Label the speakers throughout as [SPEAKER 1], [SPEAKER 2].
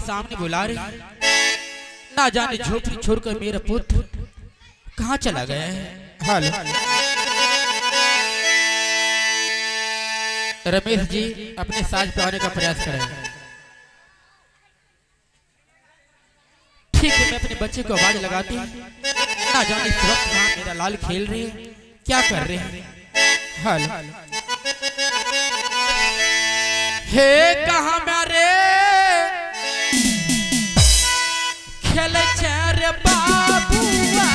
[SPEAKER 1] सामने बुला रही, ना जाने झोपड़ी छोड़कर मेरा पुत्र कहाँ चला गया है। हेलो रमेश जी, अपने साज पे आने का प्रयास करें। ठीक है, मैं अपने बच्चे को आवाज लगाती हूँ। ना जाने इस वक्त कहाँ मेरा लाल खेल रही है, क्या कर रहे हैं। हेलो हे कहाँ मेरे खेल रे बाबुआ,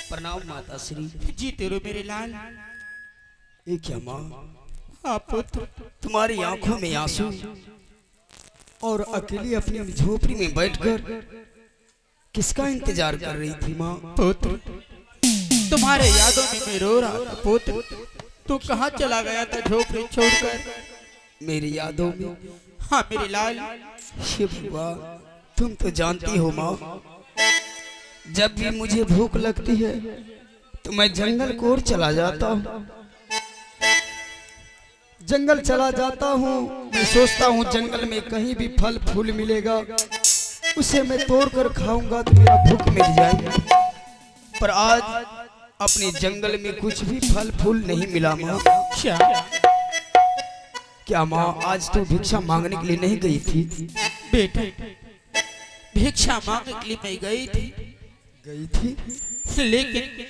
[SPEAKER 2] प्रणाम माता श्री।
[SPEAKER 1] जीते रहो मेरे लाल।
[SPEAKER 2] ये क्या माँ,
[SPEAKER 1] आप पुत्र
[SPEAKER 2] तुम्हारी आंखों में आंसू और अकेली अपनी झोपड़ी में बैठकर किसका इंतजार कर रही थी माँ?
[SPEAKER 1] पुत्र तुम्हारे यादों में मैं रो रहा था। पुत्र तू कहाँ चला गया था झोपड़ी छोड़कर?
[SPEAKER 2] मेरी यादों में?
[SPEAKER 1] हाँ मेरे लाल।
[SPEAKER 2] शिव बुआ, तुम तो जानती हो माँ, जब भी मुझे भूख लगती है तो मैं जंगल को ओर चला जाता हूँ। जंगल चला जाता हूँ, मैं सोचता हूँ जंगल में कहीं भी फल फूल मिलेगा, उसे मैं तोड़ कर खाऊंगा तो मेरा भूख मिट जाएगी। पर आज अपने जंगल में कुछ भी फल फूल नहीं मिला माँ। क्या माँ आज तो भिक्षा मांगने के लिए नहीं गई थी?
[SPEAKER 1] बेटा भिक्षा मांगने के लिए मैं गई थी, लेकिन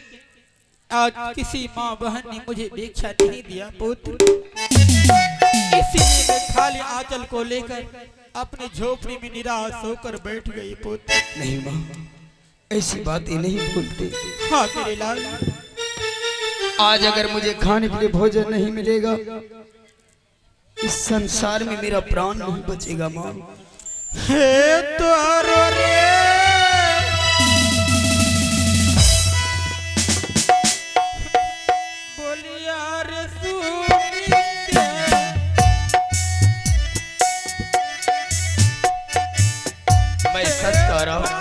[SPEAKER 1] आज किसी माँ बहन ने मुझे भिक्षा नहीं दिया पुत्र। इसीलिए मैं खाली आंचल को लेकर अपनी झोपड़ी में निराश होकर बैठ गई पुत्र।
[SPEAKER 2] नहीं माँ, ऐसी बातें नहीं भूलते।
[SPEAKER 1] हाँ मेरे लाल।
[SPEAKER 2] आज अगर मुझे खाने के लिए भोजन नहीं मिलेगा, इस संसार में मेरा प्राण नहीं बचेगा माँ।
[SPEAKER 1] हे तो रे
[SPEAKER 2] मैं सच कह रहा हूँ।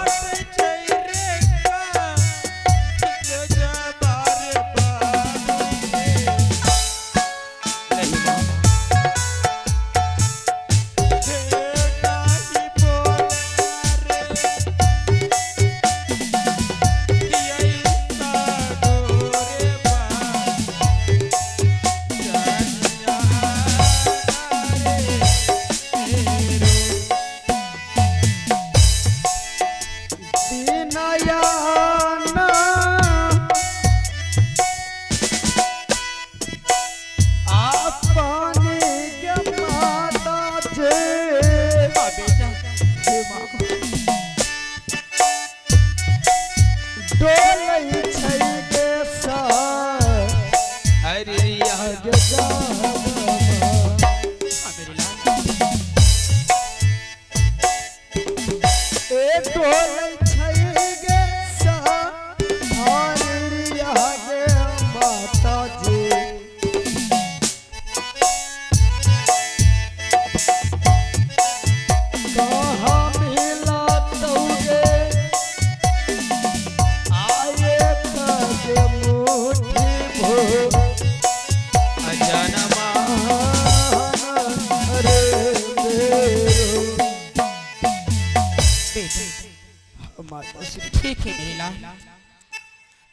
[SPEAKER 1] हाँ मेरे लाल।
[SPEAKER 2] माता श्री
[SPEAKER 1] ठीक है मेरे लाल,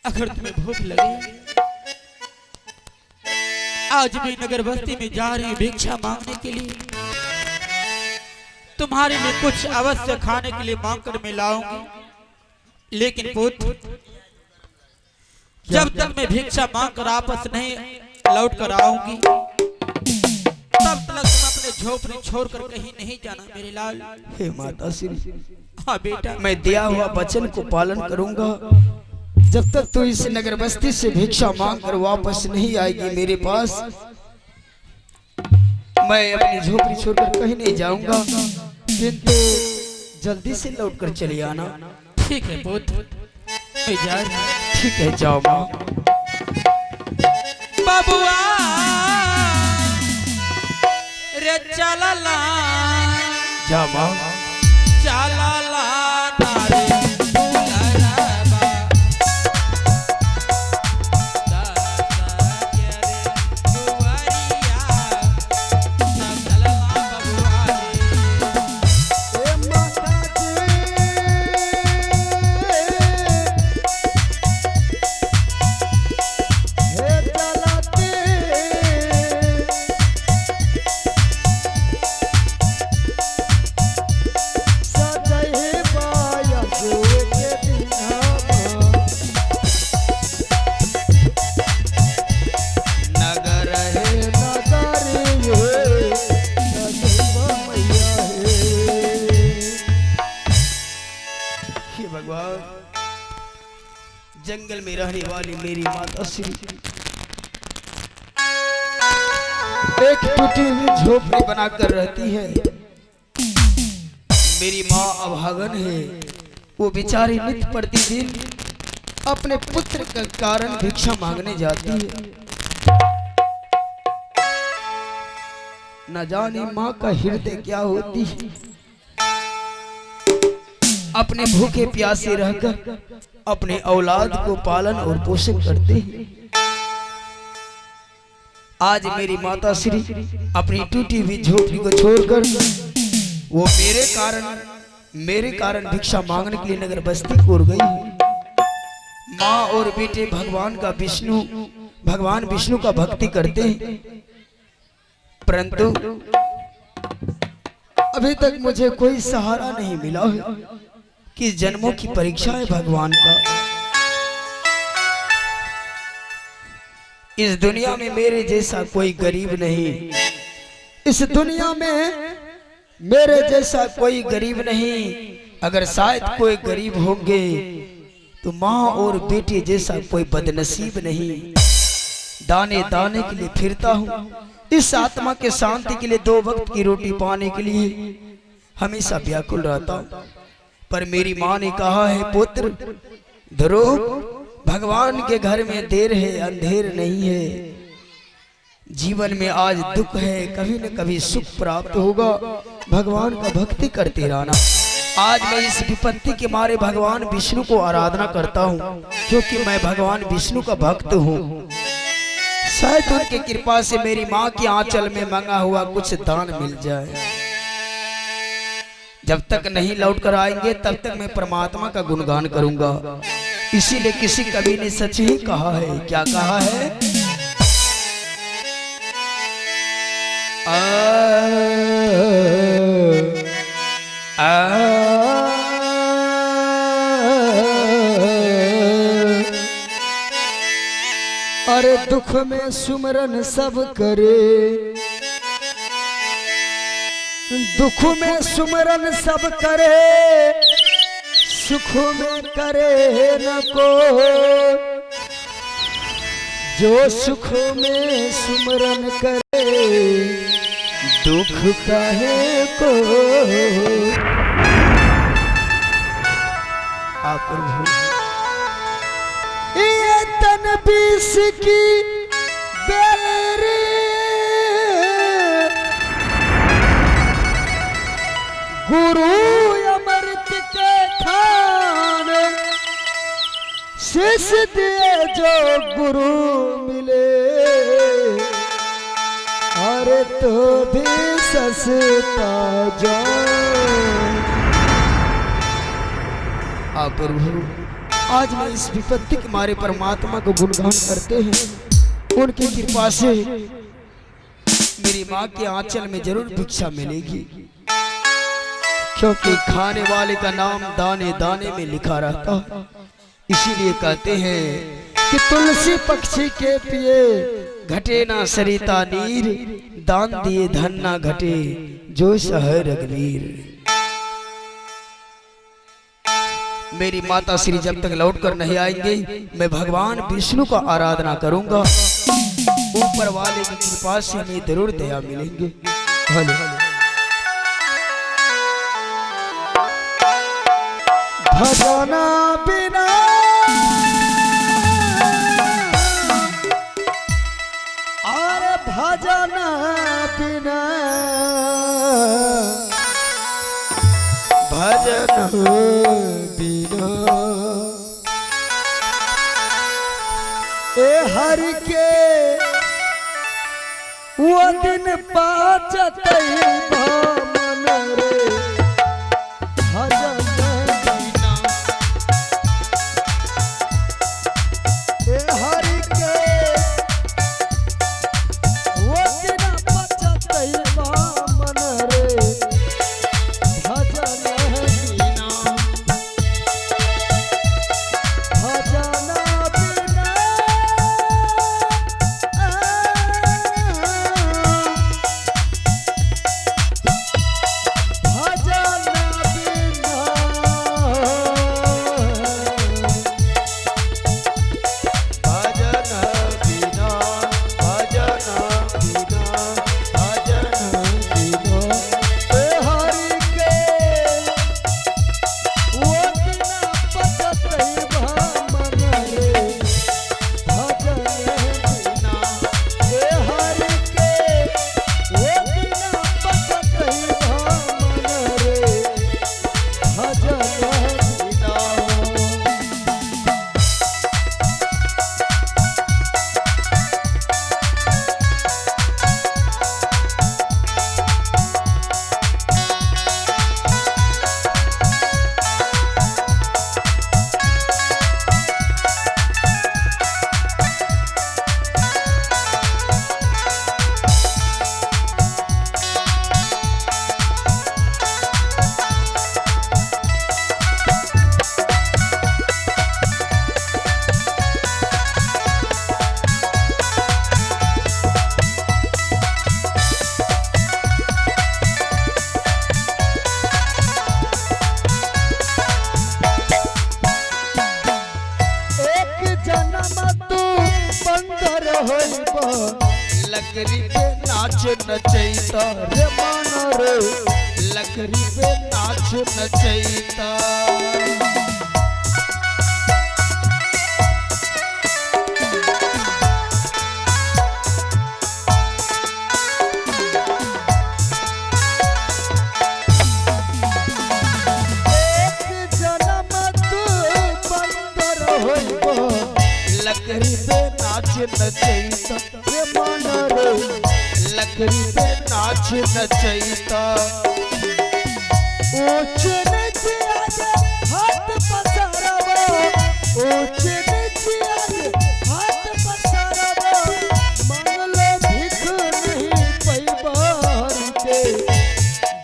[SPEAKER 1] अगर तुम्हें भूख लगे आज भी नगर बस्ती में जा रही भिक्षा मांगने के लिए, तुम्हारे लिए कुछ अवश्य खाने के लिए मांग कर मैं लाऊंगी। लेकिन पुत्र, जब तक मैं भिक्षा मांग कर वापस नहीं लौट कर आऊंगी, तब तक तुम अपने झोपड़ी छोड़कर कहीं नहीं जाना मेरे लाल।
[SPEAKER 2] हे माता श्री,
[SPEAKER 1] हाँ बेटा,
[SPEAKER 2] मैं दिया हुआ वचन को पालन करूंगा। जब तक तू इस नगर बस्ती से भिक्षा मांग कर वापस नहीं आएगी मेरे पास, मैं अपनी झोपड़ी छोड़कर कहीं नहीं जाऊंगा। किंतु जल्दी से लौटकर चले आना।
[SPEAKER 1] ठीक है पुत्र, मैं जा रही हूं।
[SPEAKER 2] ठीक है, जाओ माँ।
[SPEAKER 1] बबुआ रे चला ला,
[SPEAKER 2] जा माँ।
[SPEAKER 1] चला ला नारे दुलरबा, दासा के रे दुआरिया, चला ला बबुआ रे।
[SPEAKER 2] ए माता हे चलाते सजहे पाया गोए के दिनामा, नगर है नगर ये सजवा मैया है। हे भगवान, जंगल में रहने वाली मेरी माता श्री एक टूटी हुई झोपड़ी बनाकर रहती है। मेरी माँ अभागन है, वो बेचारी नित्य प्रतिदिन अपने पुत्र के कारण भिक्षा मांगने जाती है। न जाने माँ का हृदय क्या होती है। अपने भूखे प्यासे रहकर अपने औलाद को पालन और पोषण करते हैं। आज मेरी माता श्री अपनी टूटी हुई झोपड़ी को छोड़कर वो मेरे कारण भिक्षा मांगने के लिए नगर बस्ती को उड़ गई है। माँ और बेटे भगवान विष्णु का भक्ति करते हैं, परंतु अभी तक मुझे कोई सहारा नहीं मिला है। किस जन्मों की परीक्षा है भगवान का। इस दुनिया में मेरे जैसा कोई गरीब नहीं, इस दुनिया में मेरे जैसा कोई गरीब नहीं। अगर शायद कोई गरीब होंगे तो माँ और बेटे जैसा कोई बदनसीब नहीं। दाने दाने के लिए फिरता हूँ, इस आत्मा के शांति के लिए 2 वक्त की रोटी पाने के लिए हमेशा व्याकुल रहता हूँ। पर मेरी माँ ने कहा है, पुत्र ध्रुव, भगवान के घर में देर है अंधेर नहीं है। जीवन में आज दुख है, कभी न कभी सुख प्राप्त होगा। भगवान का भक्ति करते रहना। आज मैं इस विपत्ति के मारे भगवान विष्णु को आराधना करता हूँ, क्योंकि मैं भगवान विष्णु का भक्त हूँ। शायद उनकी कृपा से मेरी माँ की आंचल में मांगा हुआ कुछ दान मिल जाए। जब तक नहीं लौट कर आएंगे तब तक मैं परमात्मा का गुणगान करूंगा। इसीलिए किसी कवि ने सच ही कहा है। क्या कहा है? अरे दुख में सुमरन सब करे, दुख में सुमरन सब करे, सुख में करे न को। जो सुख में सुमरन करे दुख काहे को आप प्रभु ये तन बीस की बेरी गुरु अमृत के खाने शीश दिए जो गुरु मिले अरे तो भी सस्ता जान। आप प्रभु आज मैं इस विपत्ति के मारे परमात्मा को गुणगान करते हैं। उनकी कृपा से मेरी माँ के आंचल में जरूर भिक्षा मिलेगी, क्योंकि खाने वाले का नाम दाने दाने में लिखा रहता है। इसीलिए कहते हैं कि तुलसी पक्षी के पिए घटे ना सरिता नीर, दान दिए धन ना घटे जो सह रघुवीर। मेरी माता श्री जब तक लौट कर नहीं आएंगे मैं भगवान विष्णु का आराधना करूंगा। ऊपर वाले की कृपा से हमें जरूर दया मिलेंगे। भजना बिना अरे भजना बिना भजन बिना ए हरि के वो दिन पाचत मन रे भजन बिना ए हरि के वो दिन पाचत मन रे भजन बिना भजन बिना लकड़ी पे नाच नचैता रे माना रे लकड़ी पे नाच नचैता लकड़ी पे नाच नचैता रे माना रे लकड़ी पे नाच नचैता ऊंच नीचे आगे हाथ पसारबो ऊंच नीचे आगे हाथ पसारबो मंगलो भीख नहीं पैबार के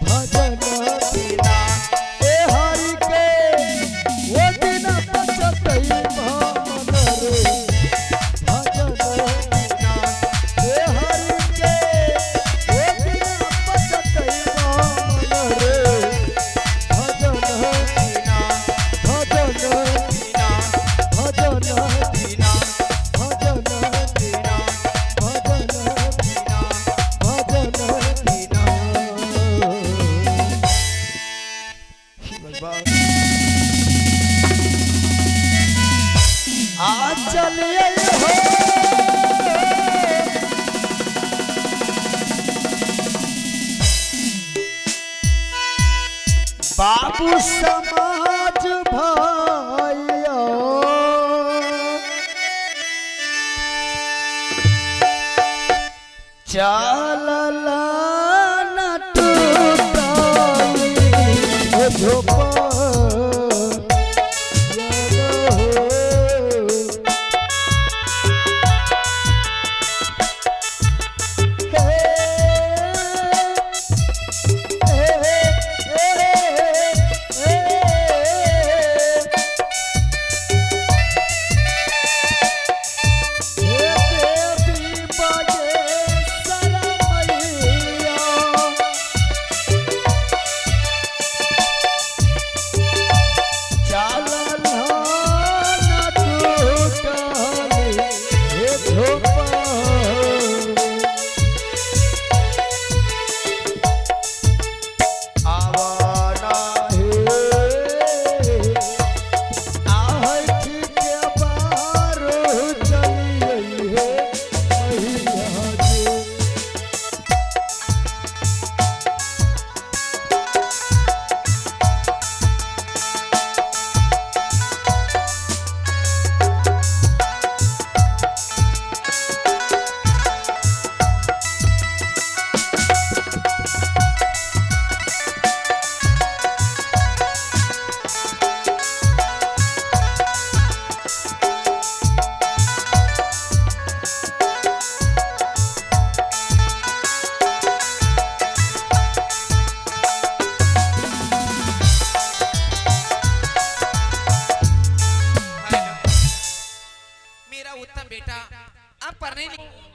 [SPEAKER 2] भजन बिना ए हरि के वो दिन पचतई बाबू समाज भाइया चालला न टूटाई हे झोपा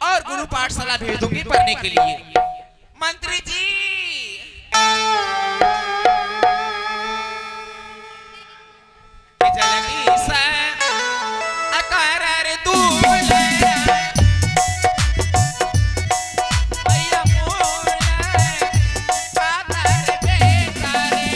[SPEAKER 1] और गुरु पाठशाला भेज दूंगी पढ़ने के लिए। मंत्री जी जलगी सा अकर दूले भैया मोला पातर बेचारे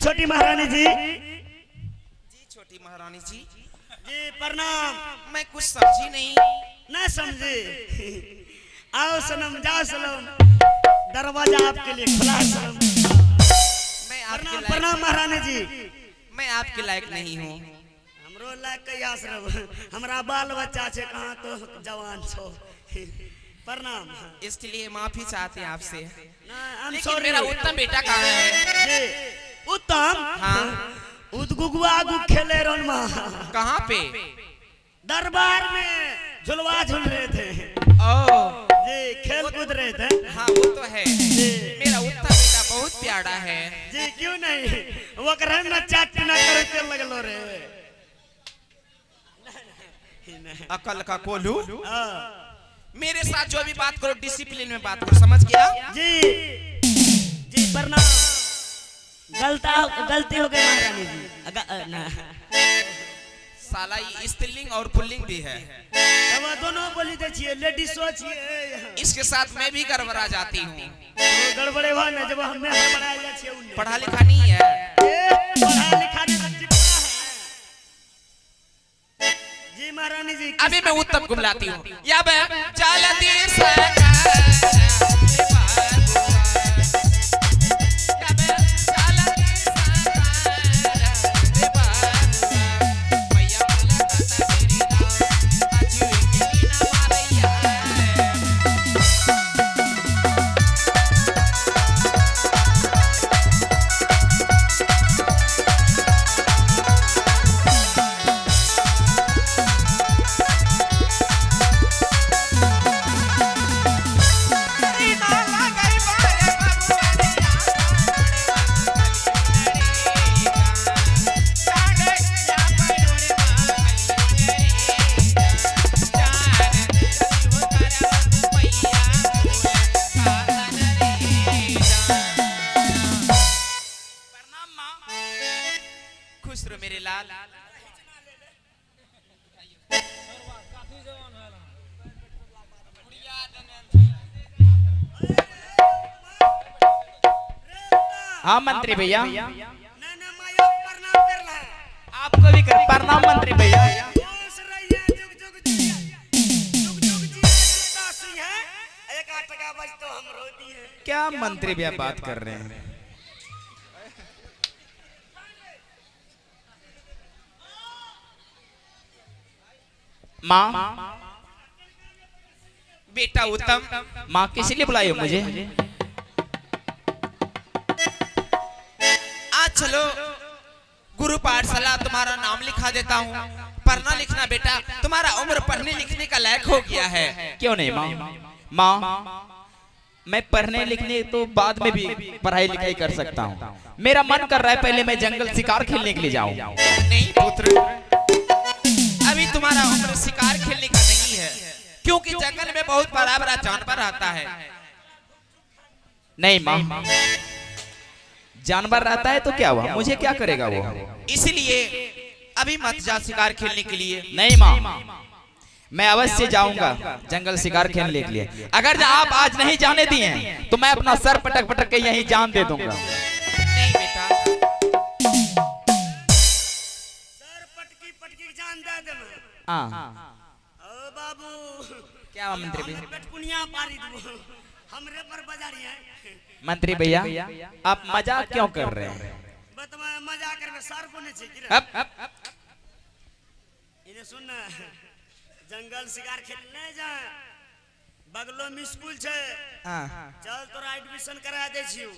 [SPEAKER 3] छोटी महारानी जी
[SPEAKER 1] छोटी महारानी जी
[SPEAKER 3] जी प्रणाम।
[SPEAKER 1] मैं कुछ समझी नहीं।
[SPEAKER 3] ना समझे? आओ सनम जाओ सनम, दरवाजा आपके लिए खुला है सनम।
[SPEAKER 1] मैं आपके लायक
[SPEAKER 3] प्रणाम महारानी जी।
[SPEAKER 1] मैं आपके लायक नहीं हूँ।
[SPEAKER 3] हमरो लायक कहिया सनम, हमरा बाल बच्चा छे कहाँ तो जवान छो। प्रणाम।
[SPEAKER 1] इसलिए माफी चाहते हैं आपसे।
[SPEAKER 3] लेकिन
[SPEAKER 1] मेरा उत्तम बेटा कहाँ है?
[SPEAKER 3] जी उत्तम
[SPEAKER 1] हाँ
[SPEAKER 3] उदगुगुआ आगू खेले रोनमा
[SPEAKER 1] कहाँ पे?
[SPEAKER 3] दरबार में झुलवा झूल रहे थे।
[SPEAKER 1] ओ
[SPEAKER 3] जी खेल कूद रहे थे।
[SPEAKER 1] हाँ वो तो है। मेरा उत्तम बेटा बहुत प्यारा है।
[SPEAKER 3] जी क्यों नहीं, वो करे ना चाट ना करे तेल लगलो रे।
[SPEAKER 1] अकल का कोल्हू
[SPEAKER 3] हाँ।
[SPEAKER 1] मेरे साथ जो भी बात करो डिसिप्लिन में बात करो, समझ गया?
[SPEAKER 3] जी प्रणाम। गलती हो गई महारानी जी। ना
[SPEAKER 1] साला ये स्त्रीलिंग और पुल्लिंग भी है।
[SPEAKER 3] अब दोनों बोली दे छिए, लेडीज सोचिए।
[SPEAKER 1] इसके साथ मैं भी गड़बड़ा जाती हूँ।
[SPEAKER 3] तो गड़बड़े हुआ ना जब हमें हड़बड़ाया जा छिए उन्हें।
[SPEAKER 1] पढ़ा लिखा नहीं है।
[SPEAKER 3] पढ़ा लिखा नहीं है। जी महारानी जी
[SPEAKER 1] अभी मैं उत्तम को बुलाती हूँ। या बे चलती सरकार
[SPEAKER 4] हाँ मंत्री भैया,
[SPEAKER 3] ना मायो प्रणाम करला
[SPEAKER 4] आपको भी कर प्रणाम मंत्री भैया।
[SPEAKER 3] खुश रहिए जुग जुग जिया जुग जुग जिया दासी है 1 टका बच तो हम रोती है।
[SPEAKER 4] क्या मंत्री भैया बात कर रहे हैं। माँ,
[SPEAKER 1] बेटा उत्तम,
[SPEAKER 4] माँ किस लिए बुलाई हो मुझे?
[SPEAKER 1] आज चलो गुरु पाठशाला तुम्हारा नाम लिखा देता हूँ। पढ़ना लिखना बेटा, तुम्हारा उम्र पढ़ने लिखने का लायक हो गया है।
[SPEAKER 4] क्यों नहीं माँ, माँ मैं पढ़ने लिखने तो बाद में भी पढ़ाई लिखाई कर सकता हूँ। मेरा मन कर रहा है पहले मैं जंगल शिकार खेलने के लिए जाऊँ।
[SPEAKER 1] नहीं पुत्र, अभी तुम्हारा उम्र शिकार खेलने का नहीं है, क्योंकि जंगल में बहुत बड़ा बड़ा जानवर आता है।
[SPEAKER 4] नहीं माँ, जानवर रहता है तो क्या हुआ, मुझे क्या करेगा वो?
[SPEAKER 1] इसलिए अभी मत जा शिकार खेलने के लिए।
[SPEAKER 4] नहीं माँ, मैं अवश्य जाऊंगा जंगल शिकार खेलने के लिए। अगर आप आज नहीं जाने दिए हैं तो मैं अपना सर पटक पटक के यहीं जान दे दूंगा।
[SPEAKER 1] नहीं बेटा,
[SPEAKER 3] सर पटकी पटकी जान दे देना।
[SPEAKER 4] हाँ
[SPEAKER 3] ओ बाबू
[SPEAKER 4] क्या हुआ मंत्री भैया?
[SPEAKER 3] पेटकुनिया पारी दो हमरे पर बाजारी है।
[SPEAKER 4] मंत्री भैया आप मजाक क्यों कर रहे हैं?
[SPEAKER 3] बतमा मजाक करबे सर कोने छे कि रे? इने सुन ना, जंगल शिकार खेलने जा बगलो में स्कूल छे, चल तोरा एडमिशन करा दे छियो।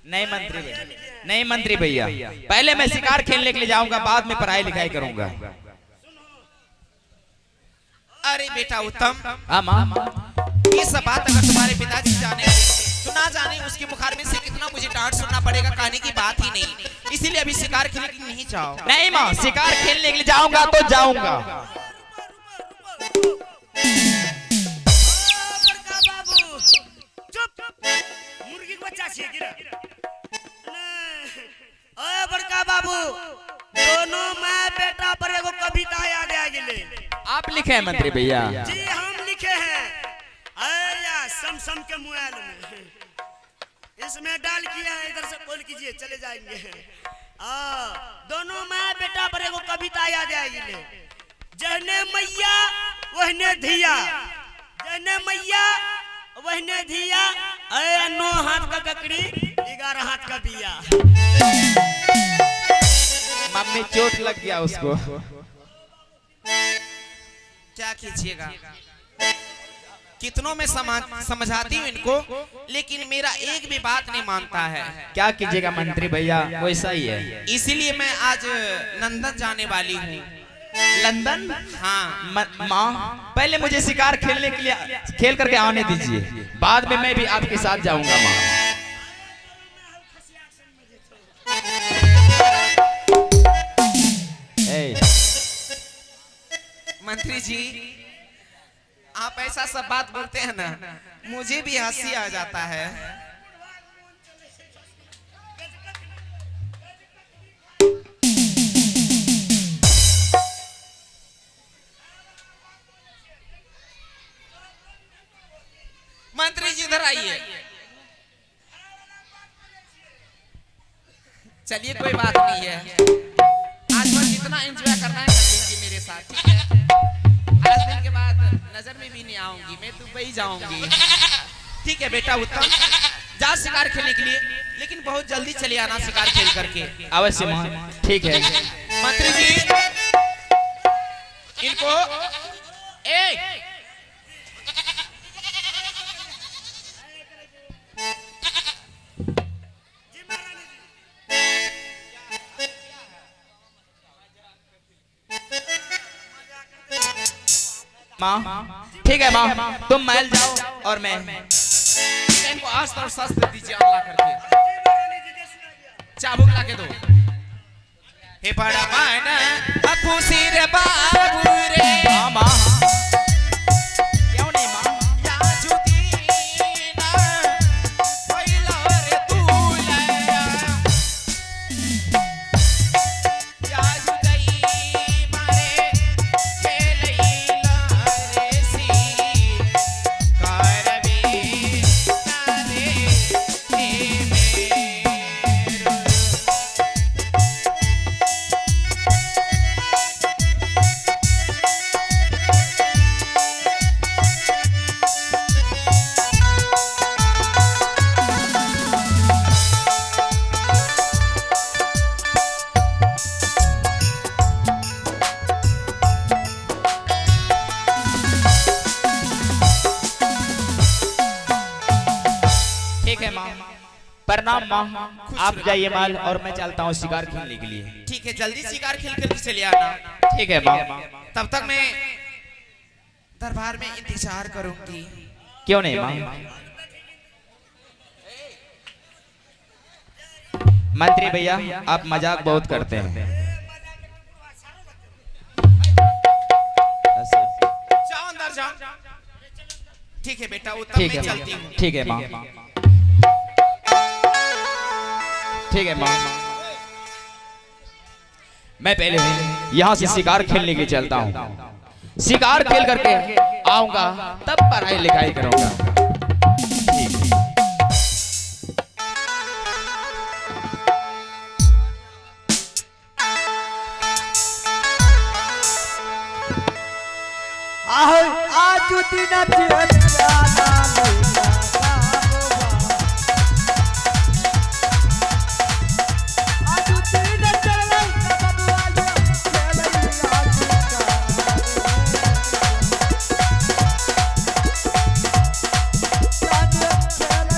[SPEAKER 4] नहीं मंत्री भैया, नहीं मंत्री भैया, पहले मैं शिकार खेलने के लिए जाऊंगा, बाद में पढ़ाई लिखाई करूंगा।
[SPEAKER 1] अरे बेटा उत्तम,
[SPEAKER 4] हाँ माँ,
[SPEAKER 1] ये सब बात अगर तुम्हारे पिताजी जाने तो ना जाने उसके मुखार में से कितना मुझे डांट सुनना पड़ेगा, कहने की बात ही नहीं। इसीलिए अभी शिकार खेलने के लिए नहीं जाओ।
[SPEAKER 4] नहीं माँ, शिकार खेलने के लिए जाऊंगा तो जाऊंगा।
[SPEAKER 3] बड़का बाबू चुप, मुर्गी के बच्चा छे कि रे? ओ बड़का बाबू, दोनों माँ बेटा पर एगो कविता याद आ गेले।
[SPEAKER 4] आप लिखे हैं मंत्री भैया?
[SPEAKER 3] जी हम लिखे हैं। अया सम के मोबाइल में इसमें डाल किया है, इधर से कॉल कीजिए चले जाएंगे। दोनों माँ बेटा पर एगो कविता याद आएगी। जहने मैया वहने धिया, जहने मैया वहने धिया, अरे 9 हाथ का ककड़ी 11 हाथ का बिया।
[SPEAKER 4] मम्मी चोट लग गया उसको।
[SPEAKER 1] क्या कीजिएगा, कितनों में समझाती हूँ इनको, लेकिन मेरा एक भी बात नहीं मानता है।
[SPEAKER 4] क्या कीजिएगा मंत्री भैया, वैसा ही है।
[SPEAKER 1] इसीलिए मैं आज लंदन जाने वाली हूँ।
[SPEAKER 4] लंदन?
[SPEAKER 1] हाँ
[SPEAKER 4] माँ पहले मुझे शिकार खेलने के लिए खेल करके आने दीजिए, बाद में मैं भी आपके साथ जाऊंगा माँ।
[SPEAKER 1] मंत्री जी, आप ऐसा सब बात बोलते हैं ना, मुझे भी हंसी आ जाता है। मंत्री जी इधर आइए। चलिए कोई बात नहीं है, आज बस जितना एंजॉय करना है कर लीजिए मेरे साथ, ठीक है? आज दिन के बाद नजर में भी नहीं आऊंगी, मैं दुबई जाऊंगी। ठीक है बेटा उत्तम, जा शिकार खेलने के लिए, लेकिन बहुत जल्दी चले आना शिकार खेल करके।
[SPEAKER 4] अवश्य माँ, ठीक है।
[SPEAKER 1] मंत्री जी इनको
[SPEAKER 4] माँ ठीक है माँ, तुम महल जाओ और मैं
[SPEAKER 1] इनको अस्त्र और शस्त्र दीजिए ला करके, चाबुक ला के दो। हे बड़ा माना खुशी रे बाबू रे,
[SPEAKER 4] माँ क्यों नहीं माँ?
[SPEAKER 1] या जुदीना पहिला रे दूल्हा, या जुदाई मारे खेलैला रे सी करबी ना रे हे मेरो
[SPEAKER 4] माँ। प्रणाम माँ। आप जाइए माल और मैं चलता हूँ शिकार खेलने के लिए।
[SPEAKER 1] ठीक है, जल्दी शिकार खेल कर चले आना।
[SPEAKER 4] ठीक है माँ।
[SPEAKER 1] तब तक मैं दरबार में इंतजार करूंगी।
[SPEAKER 4] क्यों नहीं माँ? मंत्री भैया आप मजाक बहुत करते हैं।
[SPEAKER 1] जाओ अंदर जाओ। ठीक है बेटा, वो तब
[SPEAKER 4] ठीक
[SPEAKER 1] मैं
[SPEAKER 4] है
[SPEAKER 1] चलती हूँ।
[SPEAKER 4] ठीक है माँ। ठीक है माँ। मैं पहले यहाँ से शिकार खेलने के लिए चलता हूँ। शिकार खेल करके आऊंगा तब पढ़ाई लिखाई करूंगा। ठीक है।
[SPEAKER 2] आज दिन चेतना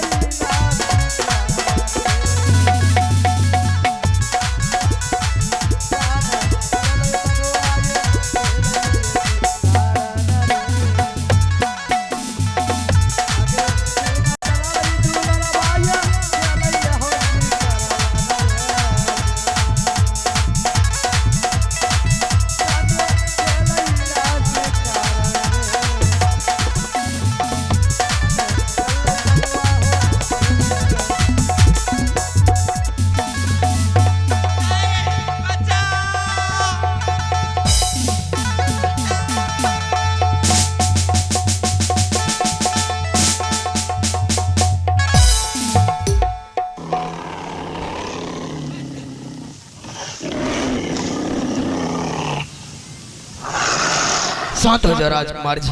[SPEAKER 2] शांत हो जा राजकुमार जी।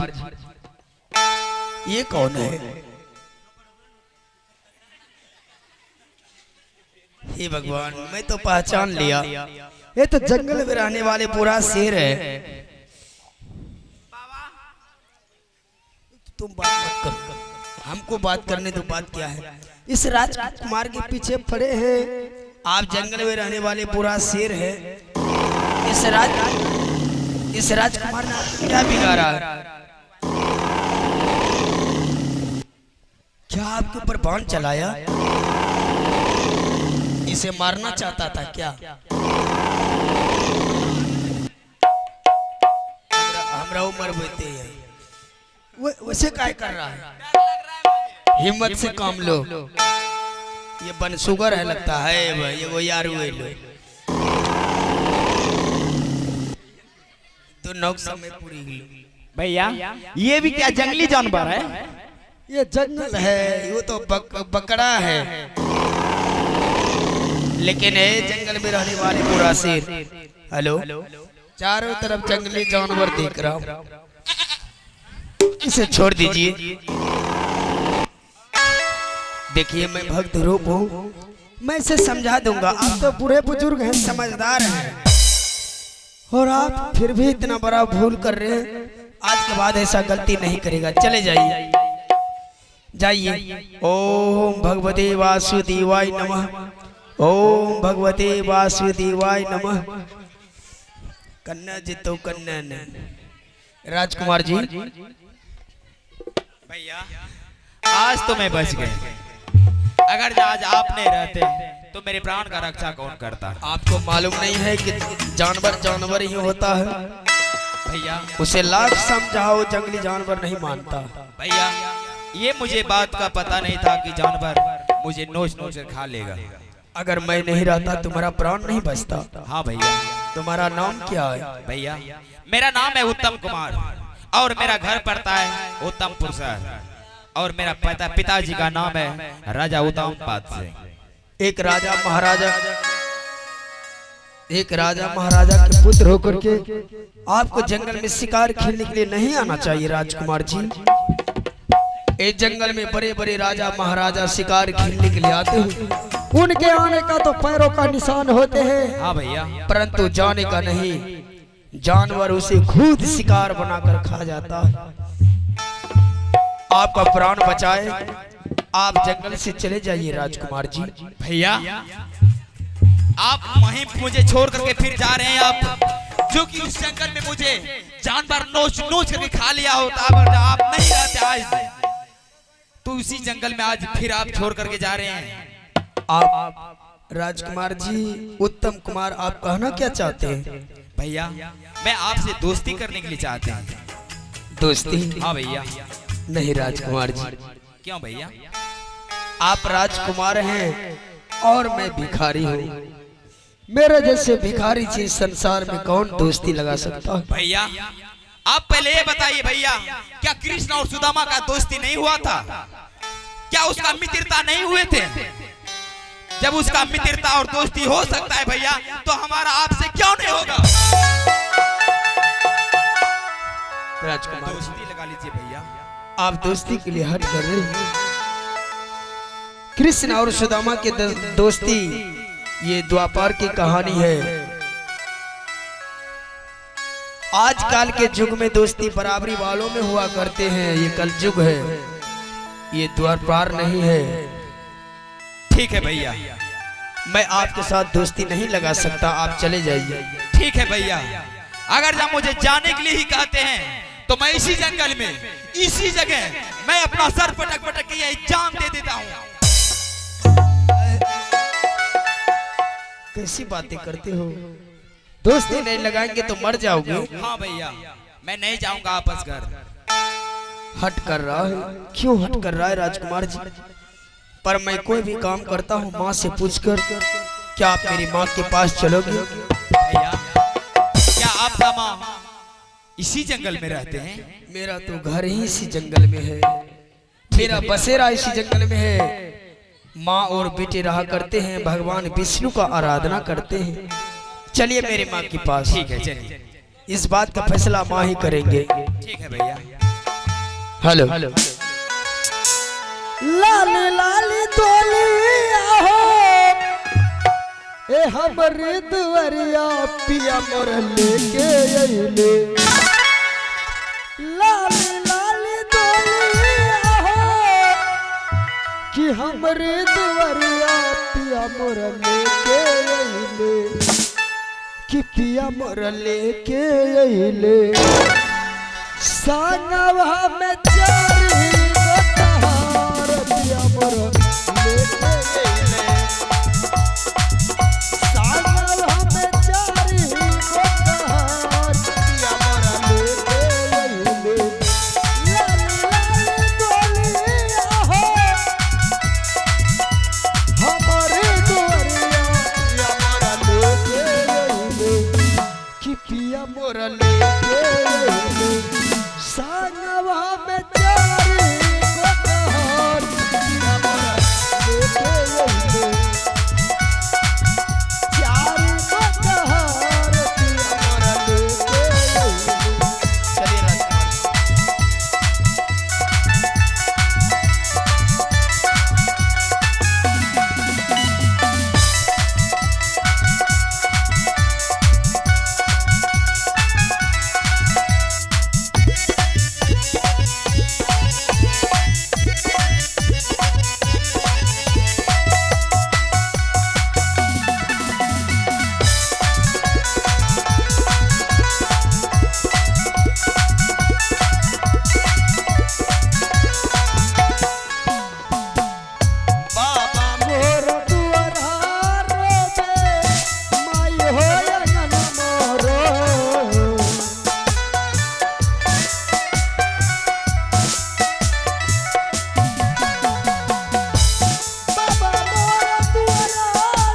[SPEAKER 2] ये कौन है? हे भगवान, मैं तो पहचान लिया। ये तो जंगल में रहने वाले पूरा शेर है। तुम बात मत करो, हमको बात करने दो। बात क्या है? इस राजकुमार के पीछे पड़े हैं आप। जंगल में रहने वाले पूरा शेर है। इस राजकुमार ने क्या बिगाड़ा? क्या आपके ऊपर बाण चलाया? इसे मारना चाहता था क्या? हमरा उम्र होते हैं वैसे काय कर रहा है? हिम्मत से काम लो। ये बनसुगर है लगता है। ये वो यार हुए लो तो नौक समय पूरी गई।
[SPEAKER 4] भैया ये भी क्या जंगली जानवर है?
[SPEAKER 2] ये जंगल है। वो तो बकरा है, लेकिन है जंगल में रहने वाले पूरा शेर। हेलो, चारों तरफ जंगली जानवर देख रहा हूँ। इसे छोड़ दीजिए। देखिए मैं भक्त रूप हूँ, मैं इसे समझा दूंगा। आप तो बूढ़े बुजुर्ग हैं, समझदार हैं, और आप फिर भी इतना बड़ा भूल कर रहे हैं। आज के बाद ऐसा गलती नहीं करेगा। चले जाइए, जाइए। ओम भगवते वासुदेवाय नमः। ओम भगवते वासुदेवाय नमः। कन्या जी तो कन्या ने। राजकुमार जी,
[SPEAKER 4] भैया आज तो मैं बच गए। अगर आज आप नहीं रहते तो मेरे प्राण का रक्षा कौन करता?
[SPEAKER 2] आपको मालूम नहीं है कि जानवर जानवर ही होता है?
[SPEAKER 4] भैया
[SPEAKER 2] उसे लाख समझाओ, जंगली जानवर नहीं मानता।
[SPEAKER 4] भैया ये मुझे बात का पता नहीं था कि जानवर मुझे नोच नोच कर खा लेगा।
[SPEAKER 2] अगर मैं नहीं रहता तुम्हारा प्राण नहीं बचता।
[SPEAKER 4] हाँ भैया।
[SPEAKER 2] तुम्हारा नाम क्या है?
[SPEAKER 4] भैया मेरा नाम है उत्तम कुमार और मेरा घर पड़ता है उत्तमपुर शहर, और मेरा पिताजी का नाम है राजा उत्तमपाद सिंह।
[SPEAKER 2] एक राजा महाराजा के पुत्र होकर के आपको जंगल में शिकार खेलने के लिए नहीं आना चाहिए राजकुमार जी। इस जंगल में बड़े बड़े राजा महाराजा शिकार खेलने के लिए आते हैं। उनके आने का तो पैरों का निशान होते हैं।
[SPEAKER 4] हाँ भैया।
[SPEAKER 2] परंतु जाने का नहीं। जानवर उसे खुद शिकार बनाकर खा जाता है। आपका प्राण बचाए, आप जंगल से चले जाइए राजकुमार जी।
[SPEAKER 4] भैया आप वहीं मुझे छोड़ करके फिर जा रहे हैं आप, जो कि उस जंगल में मुझे जानवर नोच नोच करके खा लिया होता। आप नहीं रहते आज, तो उसी जंगल में आज फिर आप छोड़ करके जा रहे हैं।
[SPEAKER 2] आप राजकुमार जी, उत्तम कुमार, आप कहना क्या चाहते हैं?
[SPEAKER 4] भैया मैं आपसे दोस्ती करने के लिए चाहते हैं।
[SPEAKER 2] दोस्ती?
[SPEAKER 4] हाँ भैया।
[SPEAKER 2] नहीं राजकुमार जी।
[SPEAKER 4] क्यों भैया?
[SPEAKER 2] आप राजकुमार हैं और मैं भिखारी हूँ। मेरे जैसे भिखारी जी संसार में कौन दोस्ती लगा सकता है?
[SPEAKER 4] भैया आप पहले ये बताइए भैया, क्या कृष्ण और सुदामा का दोस्ती नहीं हुआ था? क्या उसका मित्रता नहीं हुए थे? जब उसका मित्रता और दोस्ती हो सकता है भैया, तो हमारा आपसे क्यों नहीं होगा?
[SPEAKER 2] राजकुमार
[SPEAKER 4] दोस्ती लगा लीजिए भैया।
[SPEAKER 2] आप दोस्ती के लिए हट कर रहे हैं। कृष्ण और सुदामा की दोस्ती ये द्वापर की कहानी है। आजकल के युग में दोस्ती बराबरी वालों में हुआ करते हैं। ये कलयुग है, ये द्वापर नहीं है।
[SPEAKER 4] ठीक है भैया,
[SPEAKER 2] मैं आपके साथ दोस्ती नहीं लगा सकता, आप चले जाइए।
[SPEAKER 4] ठीक है भैया, अगर जब मुझे जाने के लिए ही कहते हैं तो मैं इसी जंगल में, इसी जगह मैं अपना सर पटक पटक के यही जान दे देता हूँ।
[SPEAKER 2] कैसी बातें करते हो? दोस्ती नहीं लगाएंगे तो मर जाओगे।
[SPEAKER 4] हाँ भैया, मैं नहीं जाऊंगा आपस घर।
[SPEAKER 2] हट कर रहा है? क्यों हट कर रहा है राजकुमार जी? पर मैं कोई भी काम करता हूँ माँ से पूछकर। क्या आप मेरी माँ के पास चलोगे?
[SPEAKER 4] भैया क्या आपका माँ इसी जंगल में रहते हैं?
[SPEAKER 2] मेरा तो घर ही इसी जंगल में है, मेरा बसेरा इसी जंगल में है। माँ और बेटे रहा करते हैं, भगवान विष्णु का आराधना करते हैं। चलिए मेरी माँ के पास।
[SPEAKER 4] ठीक है चलिए,
[SPEAKER 2] इस बात का फैसला माँ ही करेंगे।
[SPEAKER 4] ठीक है भैया।
[SPEAKER 2] Hello hello. लाली लाली तोलिया हो ए हमरे दुवरिया पिया मोर लेके अइले। लाली लाली तोलिया हो कि हमरे दुवरिया पिया मोर लेके अइले, कि पिया मोर लेके अइले। सानवा में चारी गोतार पिया मोर लेके अइले। सानवा में चारी गोतार पिया मोर लेके अइले। लाली लाली तोलिया हो हमरे दुवरिया पिया मोर लेके अइले, कि पिया मोर लेके अइले। सानवा में चारी गोतार पिया मोर लेके अइले। चारी गोतार पिया मोर लेके अइले। चलिए राजकुमार। बाबा मोर दुआरा रोबे, माई हो अंगन मोरो। बाबा मोर दुआरा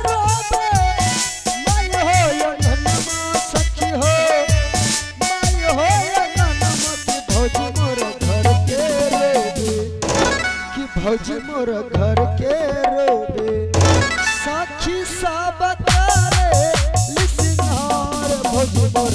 [SPEAKER 2] रोबे, माई हो अंगन मो सखी हो। माई हो अंगन मो कि भौजी मोर घर के रोबे, कि भौजी मोर घर के रोबे। साखी साबत रे लिसिंगार भौजी मोर